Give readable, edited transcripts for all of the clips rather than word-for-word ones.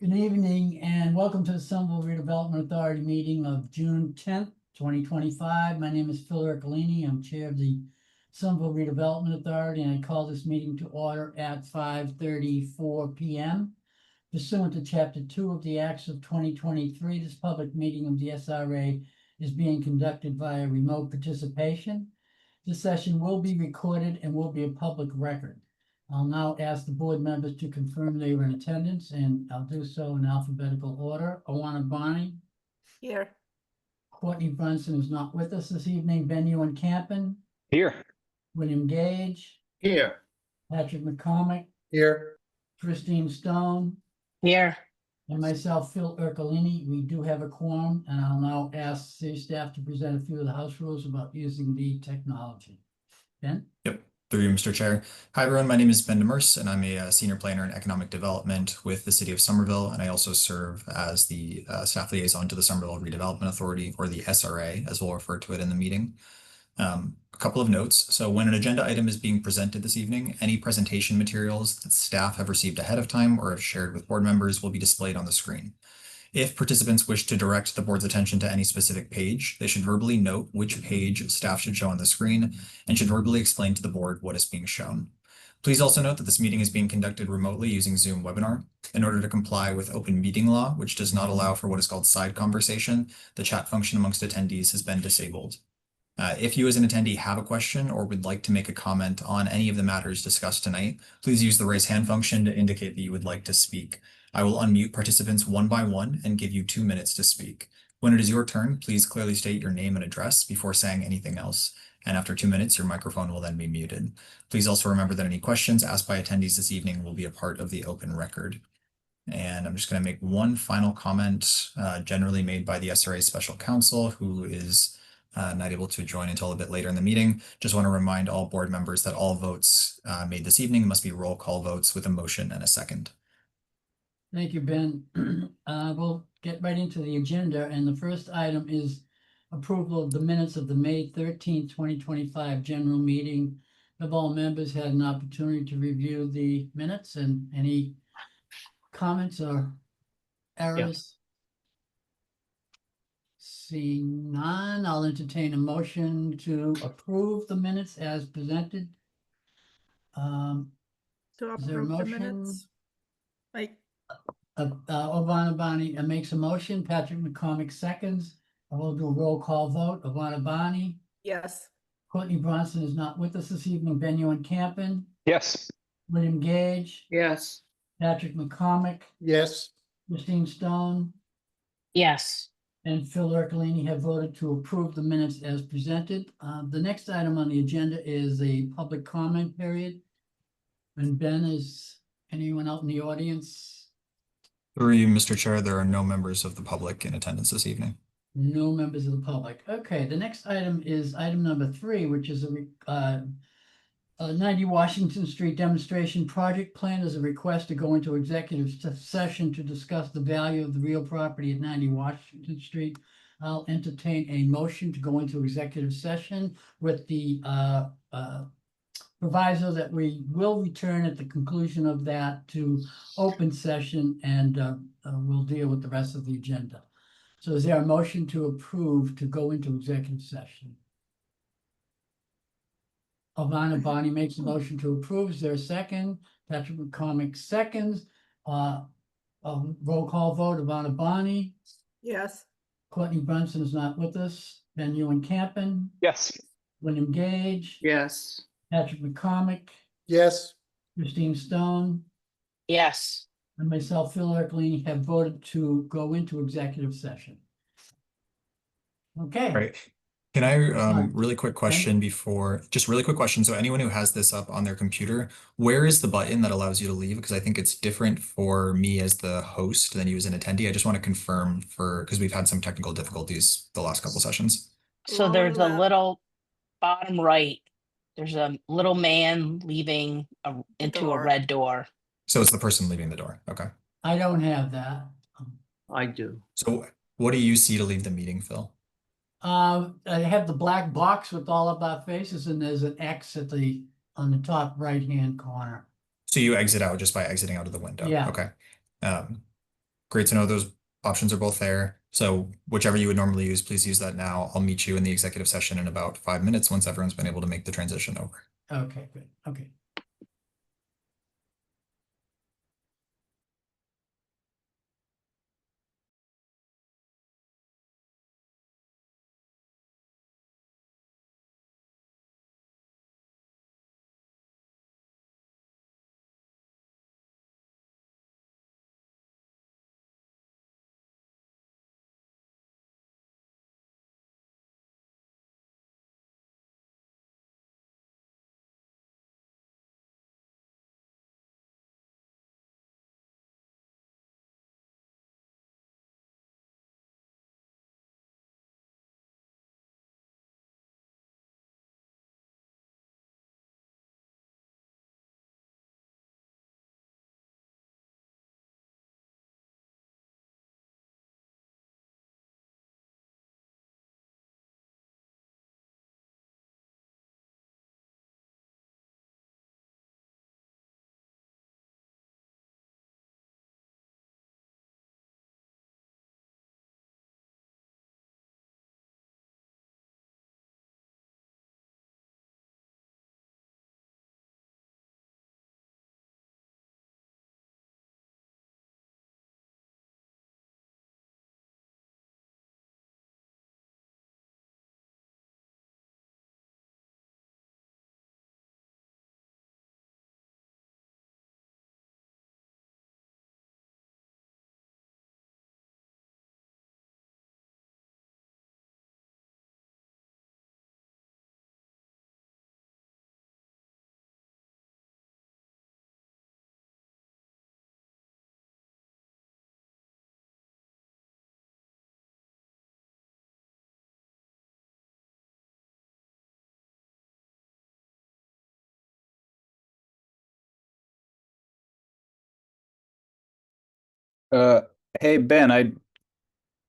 Good evening and welcome to the Somerville Redevelopment Authority meeting of June 10th, 2025. My name is Phil Ercolini. I'm Chair of the Somerville Redevelopment Authority, and I call this meeting to order at 5:34 p.m. Pursuant to Chapter 2 of the Acts of 2023, this public meeting of the SRA is being conducted via remote participation. This session will be recorded and will be a public record. I'll now ask the board members to confirm they were in attendance, and I'll do so in alphabetical order. Owana Bonnie. Here. Courtney Brunson is not with us this evening. Ben Ewan Campen. Here. William Gage. Here. Patrick McCormick. Here. Christine Stone. Here. And myself, Phil Ercolini. We do have a quorum, and I'll now ask city staff to present a few of the house rules about using the technology. Ben? Yep. Through you, Mr. Chair. Hi, everyone. My name is Ben Demers, and I'm a senior planner in economic development with the city of Somerville. And I also serve as the staff liaison to the Somerville Redevelopment Authority, or the SRA, as we'll refer to it in the meeting. A couple of notes. So when an agenda item is being presented this evening, any presentation materials that staff have received ahead of time or have shared with board members will be displayed on the screen. If participants wish to direct the board's attention to any specific page, they should verbally note which page staff should show on the screen and should verbally explain to the board what is being shown. Please also note that this meeting is being conducted remotely using Zoom webinar. In order to comply with open meeting law, which does not allow for what is called side conversation, the chat function amongst attendees has been disabled. If you as an attendee have a question or would like to make a comment on any of the matters discussed tonight, please use the raise hand function to indicate that you would like to speak. I will unmute participants one by one and give you 2 minutes to speak. When it is your turn, please clearly state your name and address before saying anything else. And after 2 minutes, your microphone will then be muted. Please also remember that any questions asked by attendees this evening will be a part of the open record. And I'm just going to make one final comment, generally made by the SRA Special Counsel, who is not able to join until a bit later in the meeting. Just want to remind all board members that all votes made this evening must be roll call votes with a motion and a second. Thank you, Ben. We'll get right into the agenda, and the first item is approval of the minutes of the May 13th, 2025 general meeting. Have all members had an opportunity to review the minutes, and any comments or errors? Seeing none, I'll entertain a motion to approve the minutes as presented. To Is there a approve the motion? minutes. Ovana Bani makes a motion. Patrick McCormick seconds. I will do a roll call vote. Ovana Bani. Yes. Courtney Bronson is not with us this evening. Ben Ewan Campen. Yes. William Gage. Yes. Patrick McCormick. Yes. Christine Stone. Yes. And Phil Ercolini have voted to approve the minutes as presented. The next item on the agenda is a public comment period. And Ben, is anyone out in the audience? Through you, Mr. Chair, there are no members of the public in attendance this evening. No members of the public. Okay, the next item is item number 3, which is a 90 Washington Street demonstration project plan. Is a request to go into executive session to discuss the value of the real property at 90 Washington Street. I'll entertain a motion to go into executive session with the proviso that we will return at the conclusion of that to open session, and we'll deal with the rest of the agenda. So is there a motion to approve to go into executive session? Ovana Bani makes a motion to approve. Is there a second? Patrick McCormick seconds. A roll call vote. Ovana Bani. Yes. Courtney Brunson is not with us. Ben Ewan Campen. Yes. William Gage. Yes. Patrick McCormick. Yes. Christine Stone. Yes. And myself, Phil Ercolini, have voted to go into executive session. Okay. Right. Can I really quick question before, just really quick question. So anyone who has this up on their computer, where is the button that allows you to leave? Because I think it's different for me as the host than you as an attendee. I just want to confirm because we've had some technical difficulties the last couple sessions. So Lower there's a left. little bottom right. There's a little man leaving into a Door. red door. So it's the person leaving the door. Okay. I don't have that. I do. So what do you see to leave the meeting, Phil? I have the black box with all of our faces, and there's an X on the top right-hand corner. So you exit out just by exiting out of the window. Yeah. Okay. Great to know those options are both there. So whichever you would normally use, please use that now. I'll meet you in the executive session in about 5 minutes once everyone's been able to make the transition over. Okay, good. Okay. Uh, hey Ben, I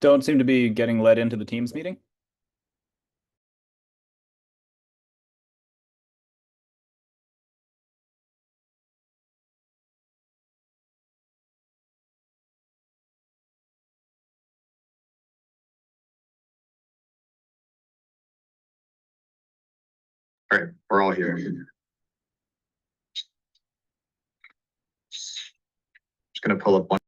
don't seem to be getting let into the Teams meeting. All right, we're all here. Just gonna pull up one.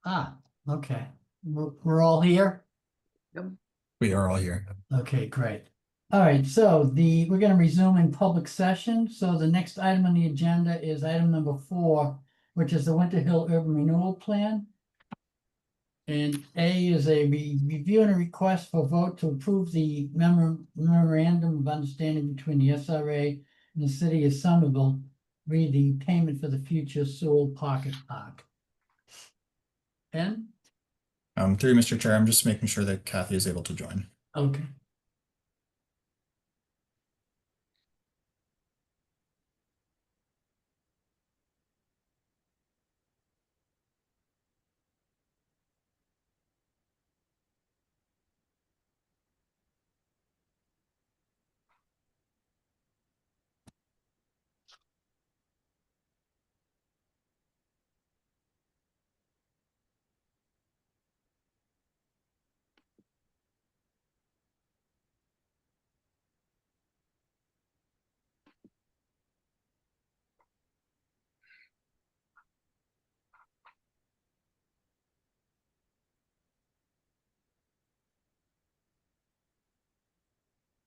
Okay. We're all here? We are all here. Okay, great. All right, so we're gonna resume in public session. So the next item on the agenda is item number 4, which is the Winter Hill Urban Renewal Plan. And A is a review and a request for vote to approve the memorandum of understanding between the SRA and the city of Somerville, read the payment for the future Sewell Pocket Park. Ben? Through you, Mr. Chair, I'm just making sure that Kathy is able to join. Okay.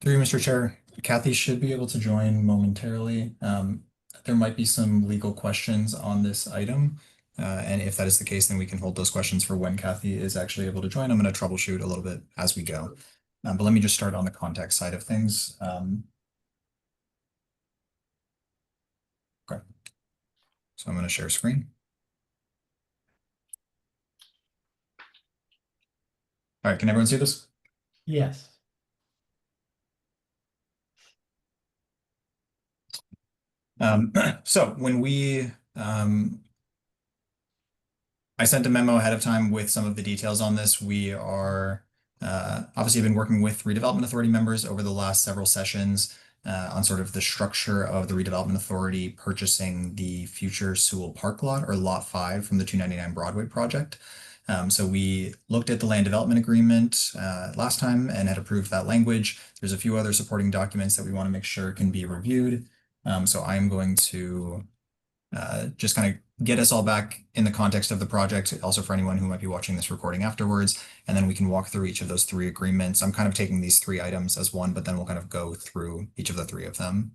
Through you, Mr. Chair, Kathy should be able to join momentarily. There might be some legal questions on this item. And if that is the case, then we can hold those questions for when Kathy is actually able to join. I'm going to troubleshoot a little bit as we go. But let me just start on the context side of things. Okay. So I'm going to share screen. All right, can everyone see this? Yes. So when I sent a memo ahead of time with some of the details on this. We are obviously been working with redevelopment authority members over the last several sessions on sort of the structure of the redevelopment authority purchasing the future Sewell Park lot, or lot 5 from the 299 Broadway project. So we looked at the land development agreement last time and had approved that language. There's a few other supporting documents that we want to make sure can be reviewed. So I'm going to just kind of get us all back in the context of the project, also for anyone who might be watching this recording afterwards, and then we can walk through each of those 3 agreements. I'm kind of taking these 3 items as one, but then we'll kind of go through each of the 3 of them.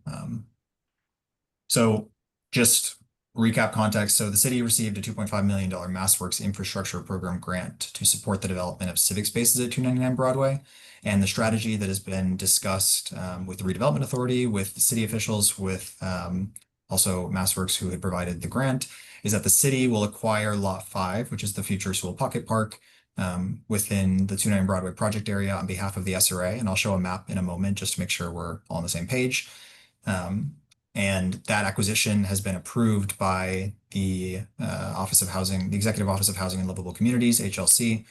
So just recap context. So the city received a $2.5 million MassWorks infrastructure program grant to support the development of civic spaces at 299 Broadway. And the strategy that has been discussed with the redevelopment authority, with city officials, with also MassWorks, who had provided the grant, is that the city will acquire lot 5, which is the future Sewell Pocket Park, within the 299 Broadway project area on behalf of the SRA. And I'll show a map in a moment just to make sure we're all on the same page. And that acquisition has been approved by the Office of Housing, the Executive Office of Housing and Livable Communities, HLC.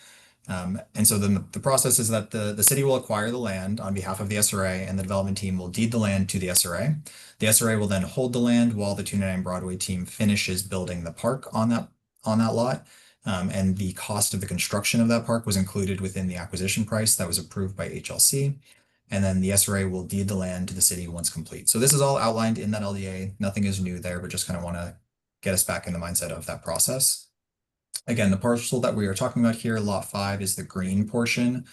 And so then the process is that the city will acquire the land on behalf of the SRA, and the development team will deed the land to the SRA. The SRA will then hold the land while the 299 Broadway team finishes building the park on that lot. And the cost of the construction of that park was included within the acquisition price that was approved by HLC. And then the SRA will deed the land to the city once complete. So this is all outlined in that LDA. Nothing is new there, but just kind of want to get us back in the mindset of that process. Again, the parcel that we are talking about here, lot 5, is the green portion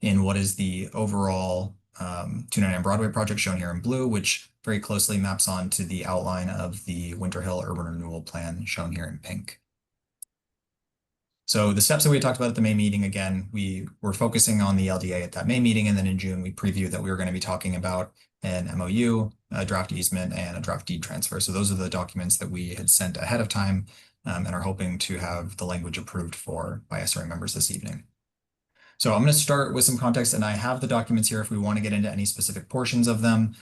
in what is the overall 299 Broadway project, shown here in blue, which very closely maps on to the outline of the Winter Hill Urban Renewal Plan, shown here in pink. So the steps that we talked about at the May meeting, again, we were focusing on the LDA at that May meeting, and then in June we previewed that we were going to be talking about an MOU, a draft easement, and a draft deed transfer. So those are the documents that we had sent ahead of time and are hoping to have the language approved for by SRA members this evening. So I'm going to start with some context, and I have the documents here if we want to get into any specific portions of them.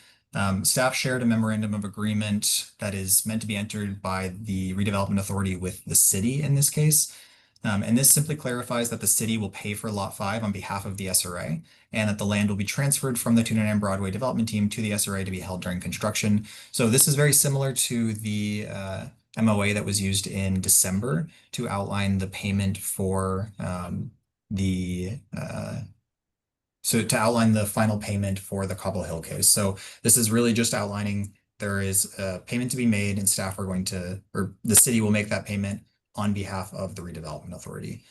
Staff shared a memorandum of agreement that is meant to be entered by the redevelopment authority with the city in this case. And this simply clarifies that the city will pay for lot 5 on behalf of the SRA, and that the land will be transferred from the 299 Broadway development team to the SRA to be held during construction. So this is very similar to the MOA that was used in December to outline the payment for to outline the final payment for the Cobble Hill case. So this is really just outlining there is a payment to be made, and staff are going to, or the city will make that payment on behalf of the redevelopment authority.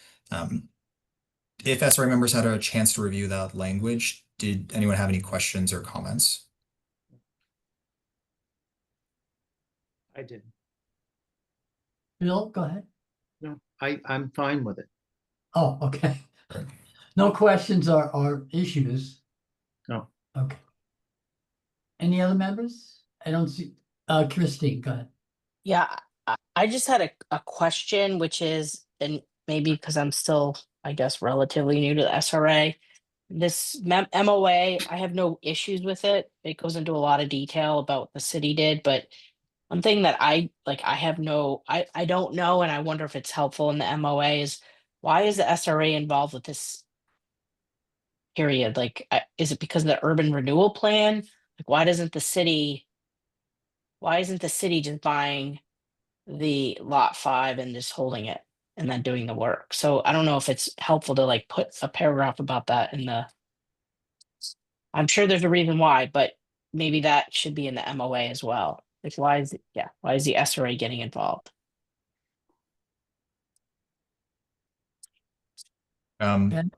If SRA members had a chance to review that language, did anyone have any questions or comments? I didn't. Bill, go ahead. No, I'm fine with it. Oh, okay. Right. No questions or issues? No. Okay. Any other members? I don't see, Christine, go ahead. Yeah, I just had a question, which is, and maybe because I'm still, I guess, relatively new to the SRA. This MOA, I have no issues with it. It goes into a lot of detail about what the city did, but one thing that I don't know, and I wonder if it's helpful in the MOA is, why is the SRA involved with this period? Like, is it because of the urban renewal plan? Like, why isn't the city just buying the lot 5 and just holding it and then doing the work? So I don't know if it's helpful to like put a paragraph about that in the, I'm sure there's a reason why, but maybe that should be in the MOA as well. Like, why is the SRA getting involved? Ben?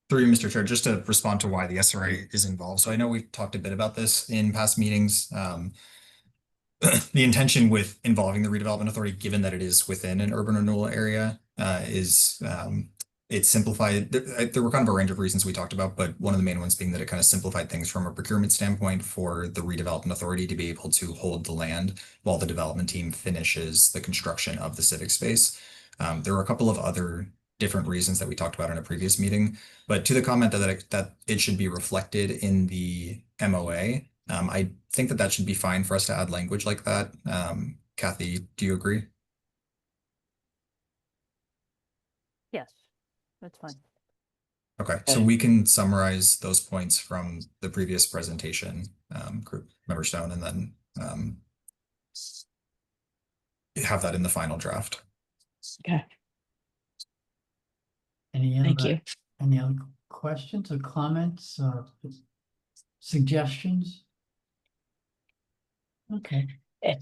Through you, Mr. Chair, just to respond to why the SRA is involved. So I know we've talked a bit about this in past meetings. The intention with involving the redevelopment authority, given that it is within an urban renewal area, is it simplified. There were kind of a range of reasons we talked about, but one of the main ones being that it kind of simplified things from a procurement standpoint for the redevelopment authority to be able to hold the land while the development team finishes the construction of the civic space. There were a couple of other different reasons that we talked about in a previous meeting, but to the comment that it should be reflected in the MOA, I think that should be fine for us to add language like that. Kathy, do you agree? Yes, that's fine. Okay, so Okay. we can summarize those points from the previous presentation, group member Stone, and then have that in the final draft. Okay, Any thank other, you. any other questions or comments or suggestions? Okay. Eh,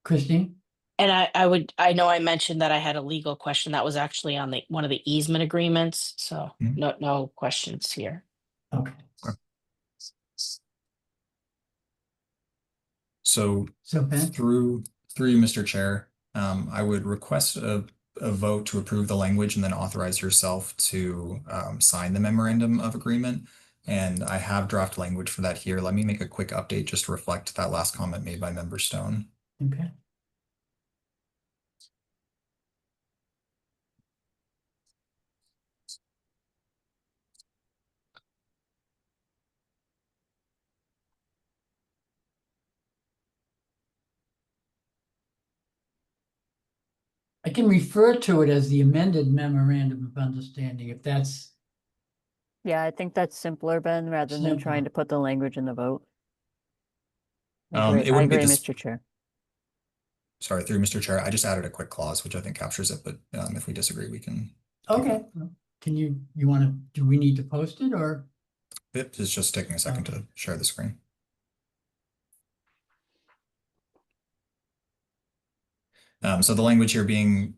Christine? And I know I mentioned that I had a legal question that was actually on one of the easement agreements, so Mhm. no questions here. Okay. So So Ben? through you, Mr. Chair, I would request a vote to approve the language and then authorize yourself to sign the memorandum of agreement. And I have draft language for that here. Let me make a quick update just to reflect that last comment made by member Stone. Okay. I can refer to it as the amended memorandum of understanding if that's, Yeah, I think that's simpler, Ben, rather than trying Simpler. to put the language in the vote. It I wouldn't be agree, this- Mr. Chair. Sorry, through Mr. Chair, I just added a quick clause, which I think captures it, but if we disagree, we can. okay. Can you do we need to post it or? It's just taking a second to share the screen. So the language here being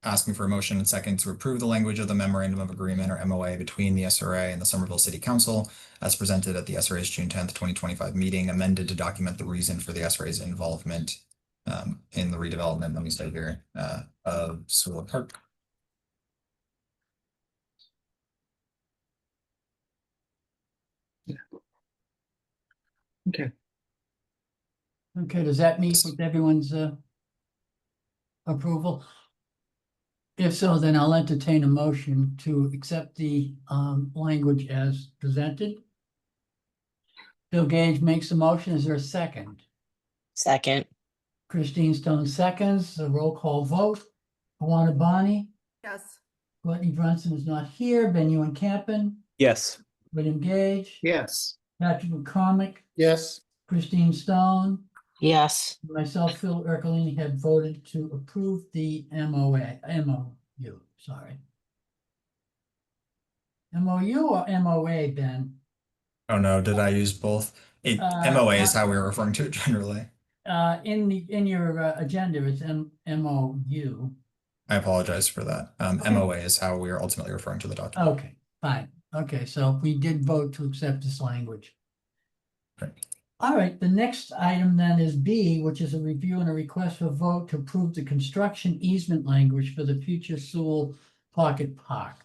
asking for a motion and second to approve the language of the memorandum of agreement or MOA between the SRA and the Somerville City Council as presented at the SRA's June 10th, 2025 meeting, amended to document the reason for the SRA's involvement in the redevelopment, let me say here, of Somerville Park. Okay. Okay, does that meet with everyone's approval? If so, then I'll entertain a motion to accept the language as presented. Bill Gage makes a motion. Is there a second? Second, Christine Stone seconds, a roll call vote. Alana Bonney, Yes. Courtney Brunson is not here. Ben Ewan Campen, Yes. William Gage, Yes. Patrick McCormick, Yes. Christine Stone, yes. myself, Phil Ercolini, had voted to approve the MOU, sorry. MOU or MOA, Ben? Oh no, did I use both? MOA is how we were referring to it generally. In your agenda, it's MOU. I apologize for that. Okay. MOA is how we are ultimately referring to the document. Okay, fine. Okay, so we did vote to accept this language. Right. All right, the next item then is B, which is a review and a request for vote to approve the construction easement language for the future Sewell Pocket Park.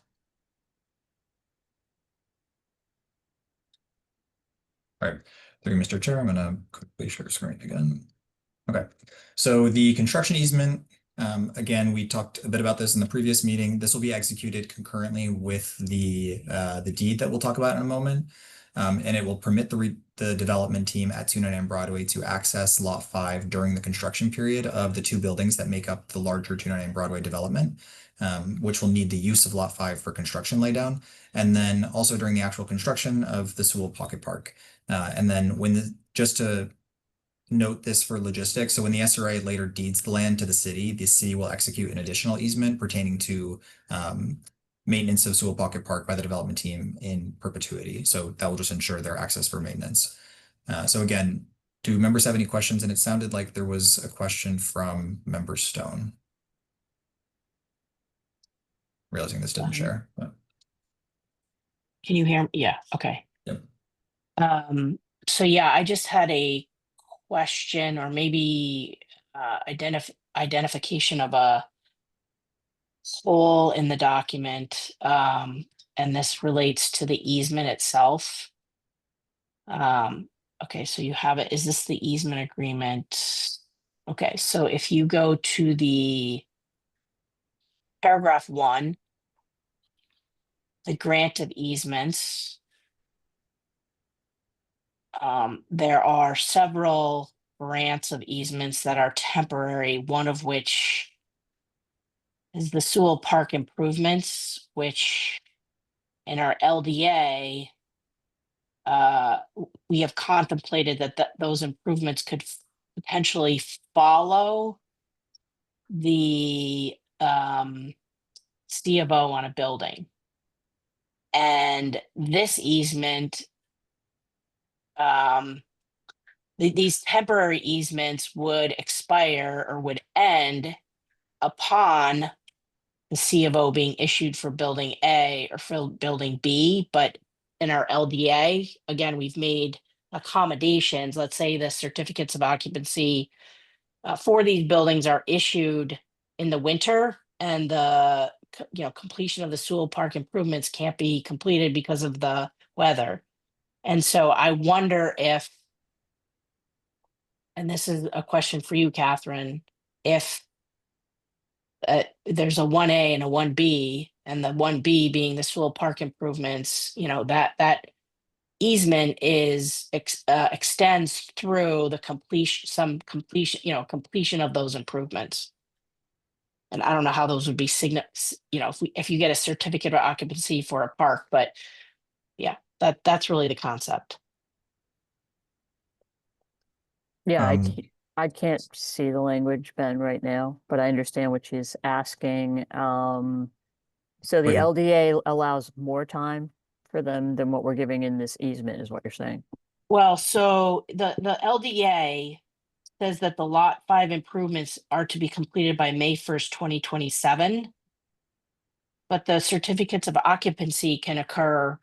All right, through you, Mr. Chair, I'm gonna quickly share screen again. Okay, so the construction easement, again, we talked a bit about this in the previous meeting. This will be executed concurrently with the deed that we'll talk about in a moment. And it will permit the development team at 299 Broadway to access Lot 5 during the construction period of the two buildings that make up the larger 299 Broadway development, which will need the use of Lot 5 for construction laydown, and then also during the actual construction of the Sewell Pocket Park. And then just to note this for logistics, so when the SRA later deeds the land to the city will execute an additional easement pertaining to maintenance of Sewell Pocket Park by the development team in perpetuity. So that will just ensure their access for maintenance. So again, do members have any questions? And it sounded like there was a question from Member Stone. Realizing this didn't share. But... Can you hear me? Yeah, okay. Yep. So yeah, I just had a question or maybe identification of a hole in the document. And this relates to the easement itself. Okay, so you have it. Is this the easement agreement? Okay, so if you go to the paragraph 1, the grant of easements, there are several grants of easements that are temporary, one of which is the Sewell Park improvements, which in our LDA, we have contemplated that those improvements could potentially follow the C of O on a building. And this easement, these temporary easements would expire or would end upon the C of O being issued for building A or for building B. But in our LDA, again, we've made accommodations. Let's say the certificates of occupancy for these buildings are issued in the winter, and the completion of the Sewell Park improvements can't be completed because of the weather. And so I wonder if, and this is a question for you, Catherine, if there's a 1A and a 1B, and the 1B being the Sewell Park improvements, that easement is extends through the completion of those improvements. And I don't know how those would be if you get a certificate of occupancy for a park, but yeah, that's really the concept. Yeah, I can't see the language, Ben, right now, but I understand what she's asking. So the Wait. LDA allows more time for them than what we're giving in this easement, is what you're saying. Well, so the LDA says that the Lot 5 improvements are to be completed by May 1st, 2027. But the certificates of occupancy can occur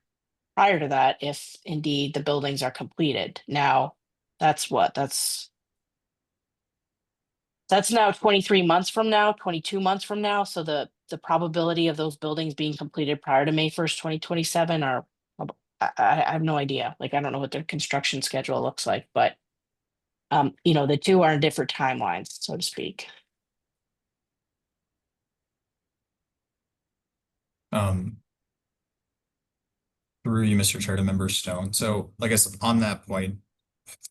prior to that if indeed the buildings are completed. Now, that's now 23 months from now, 22 months from now. So the probability of those buildings being completed prior to May 1st, 2027 are, I have no idea. Like, I don't know what their construction schedule looks like, but the two are in different timelines, so to speak. Through you, Mr. Chair, to Member Stone. So I guess on that point,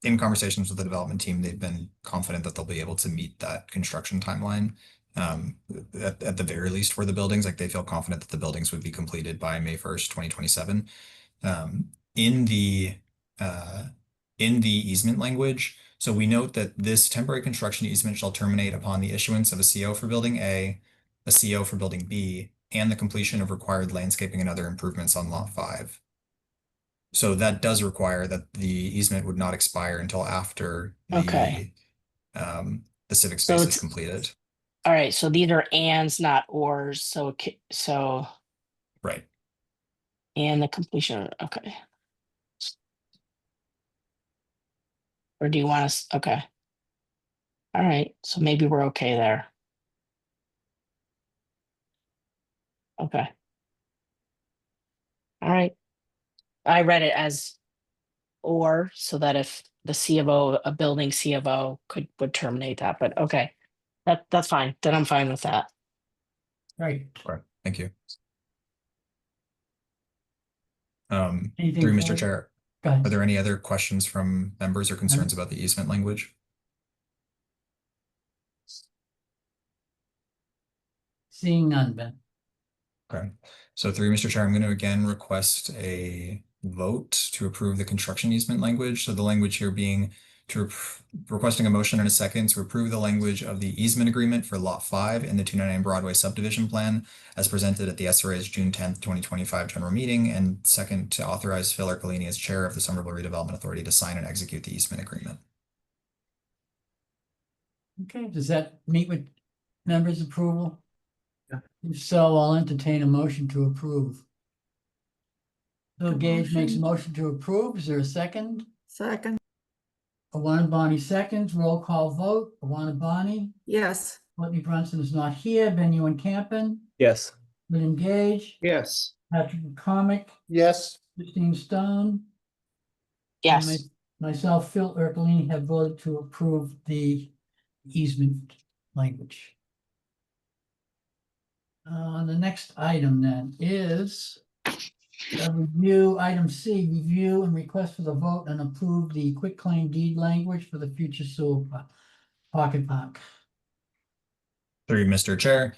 in conversations with the development team, they've been confident that they'll be able to meet that construction timeline. At the very least for the buildings, like they feel confident that the buildings would be completed by May 1st, 2027. In the easement language, so we note that this temporary construction easement shall terminate upon the issuance of a CO for building A CO for building B, and the completion of required landscaping and other improvements on Lot 5. So that does require that the easement would not expire until after Okay. the civic So space is it's- completed. all right, so these are ands, not ors, so, so, Right. and the completion, okay. Or do you want us, okay. All right, so maybe we're okay there. Okay. All right. I read it as or, so that if the C of O, a building C of O would terminate that, but okay. That's fine, then I'm fine with that. Right. Right. Thank you. Anything Through further? Mr. Chair, Go ahead. are there any other questions from members or concerns about the easement language? Seeing none, Ben. Okay, so through Mr. Chair, I'm going to again request a vote to approve the construction easement language. So the language here being requesting a motion and a second to approve the language of the easement agreement for Lot 5 in the 299 Broadway subdivision plan as presented at the SRA's June 10th, 2025 general meeting, and second to authorize Phil Ercolini as chair of the Somerville Redevelopment Authority to sign and execute the easement agreement. Okay, does that meet with members' approval? Yeah. If so, I'll entertain a motion to approve. Bill Gage makes a motion to approve. Is there a second? Second. Alana Bonnie seconds. Roll call vote. Alana Bonnie. Yes. Whitney Brunson is not here. Ben Ewan Campen. Yes. William Gage. Yes. Patrick McCormick. Yes. Christine Stone. Yes, And myself, Phil Ercolini, have voted to approve the easement language. The next item then is a review, item C, review and request for the vote and approve the quitclaim deed language for the future sewer pocket park. Through Mr. Chair.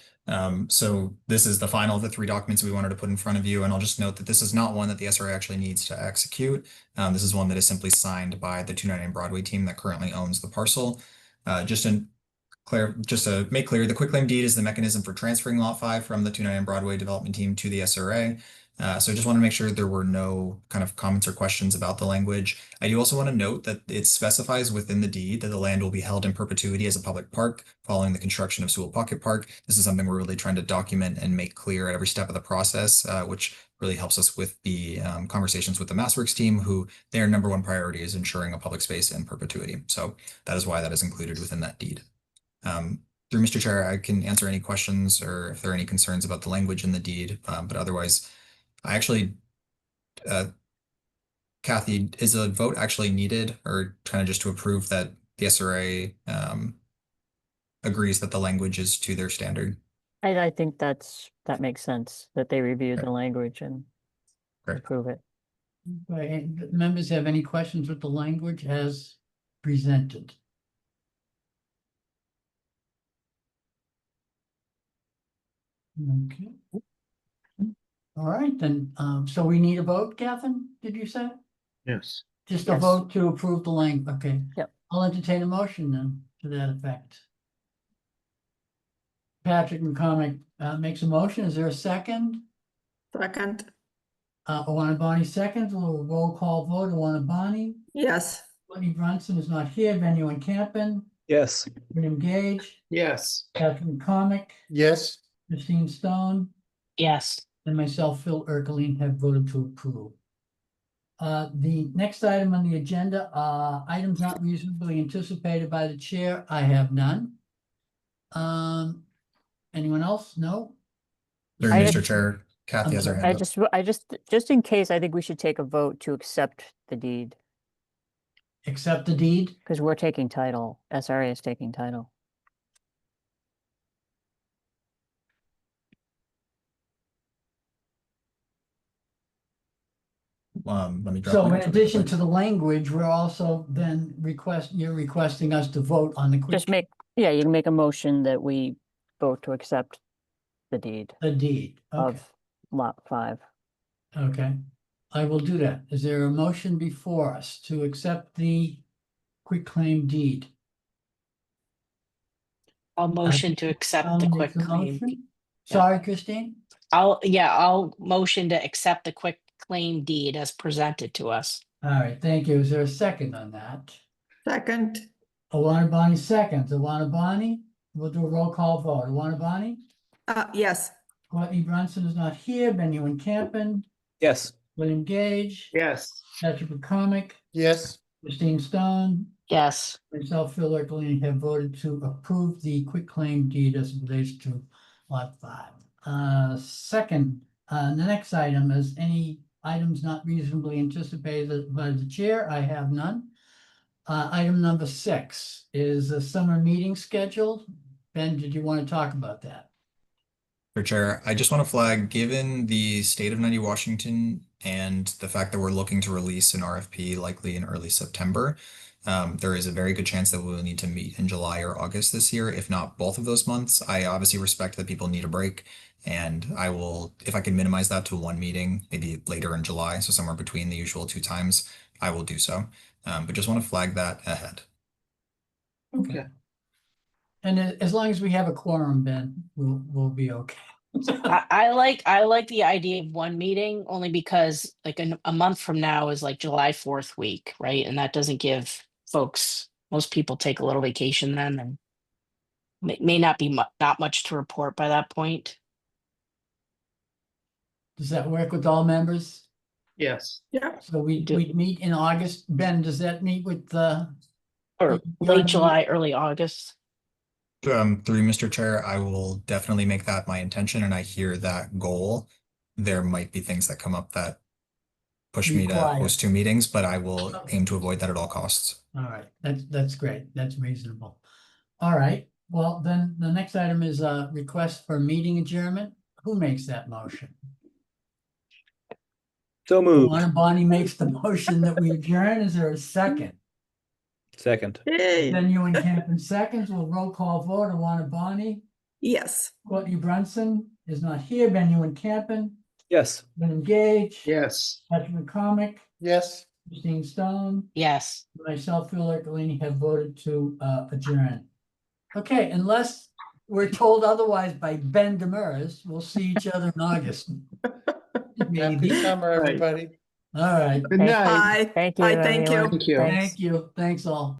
So this is the final of the 3 documents we wanted to put in front of you, and I'll just note that this is not one that the SRA actually needs to execute. This is one that is simply signed by the 299 Broadway team that currently owns the parcel. Just to make clear, the quitclaim deed is the mechanism for transferring Lot 5 from the 299 Broadway development team to the SRA. So I just want to make sure there were no kind of comments or questions about the language. I do also want to note that it specifies within the deed that the land will be held in perpetuity as a public park following the construction of Sewell Pocket Park. This is something we're really trying to document and make clear at every step of the process, which really helps us with the conversations with the MassWorks team, who their #1 priority is ensuring a public space in perpetuity. So that is why that is included within that deed. Through Mr. Chair, I can answer any questions or if there are any concerns about the language in the deed, but otherwise, I actually, Kathy, is a vote actually needed or kind of just to approve that the SRA agrees that the language is to their standard? I think that makes sense, that they reviewed Okay. the language and Great. approve it. Right, and members have any questions with the language as presented? Okay. All right, then, so we need a vote, Catherine, did you say? Yes. Just a Yes. vote to approve the language, okay. Yep. I'll entertain a motion then to that effect. Patrick McCormick makes a motion. Is there a second? Second. Alana Bonnie seconds. We'll roll call vote. Alana Bonnie. Yes. Whitney Brunson is not here. Ben Ewan Campen. Yes. William Gage. Yes. Patrick McCormick. Yes. Christine Stone. yes, And myself, Phil Ercolini, have voted to approve. The next item on the agenda, items not reasonably anticipated by the chair. I have none. Anyone else? No? Through I Mr. had- Chair, Kathy has her sorry. hand up. I just in case, I think we should take a vote to accept the deed, Accept the deed? because we're taking title, SRA is taking title. Let me drop So my in notes really addition quick. to the language, we're also then you're requesting us to vote on the Just yeah, you can make a motion that we vote to accept the deed the deed. Okay, of Lot 5. okay. I will do that. Is there a motion before us to accept the quitclaim deed? I'll motion to accept the Alan quick makes a claim. motion. Sorry, Christine? I'll motion to accept the quick claim deed as presented to us. All right, thank you. Is there a second on that? Second. Alana Bonnie seconds. Alana Bonnie, We'll do a roll call vote. Luana Boni, Yes. Courtney Brunson is not here. Benjamin Campen, Yes. William Gage, Yes. Patrick McCormick, Yes. Christine Stone, Yes. myself, Phil Ercolini, have voted to approve the quitclaim deed as it relates to lot 5. Second, the next item is any items not reasonably anticipated by the chair. I have none. Item number 6 is a summer meeting scheduled. Ben, did you want to talk about that? Mr. Chair, I just want to flag, given the state of 90 Washington and the fact that we're looking to release an RFP likely in early September, there is a very good chance that we will need to meet in July or August this year, if not both of those months. I obviously respect that people need a break, and I will, if I can minimize that to one meeting, maybe later in July, so somewhere between the usual 2 times, I will do so. But just want to flag that ahead. Okay. And as long as we have a quorum, Ben, we'll be okay. I like the idea of one meeting only because like a month from now is like July 4th week, right? And that doesn't give folks, most people take a little vacation then and may not be not much to report by that point. Does that work with all members? Yes. Yeah. So we'd meet in August. Ben, does that meet with Or your late meeting? July, early August. Through Mr. Chair, I will definitely make that my intention, and I hear that goal. There might be things that come up that push me to Require. host 2 meetings, but I will aim to avoid that at all costs. All right, that's great. That's reasonable. All right, well, then the next item is a request for meeting adjournment. Who makes that motion? So moved. Luana Boni makes the motion that we adjourn. Is there a second? Second. Yay. Then you and Campen seconds. We'll roll call vote. Luana Boni, Yes. Courtney Brunson is not here. Ben Ewan Campen, Yes. William Gage, Yes. Patrick McCormick, Yes. Christine Stone, Yes. myself, Phil Ercolini, have voted to adjourn. Okay, unless we're told otherwise by Ben Demers, we'll see each other in August. Happy Maybe. summer, everybody. All right, Good night. Bye. Thank you, Bye, thank you. everyone. Thank you. Thanks. thank you. Thanks all.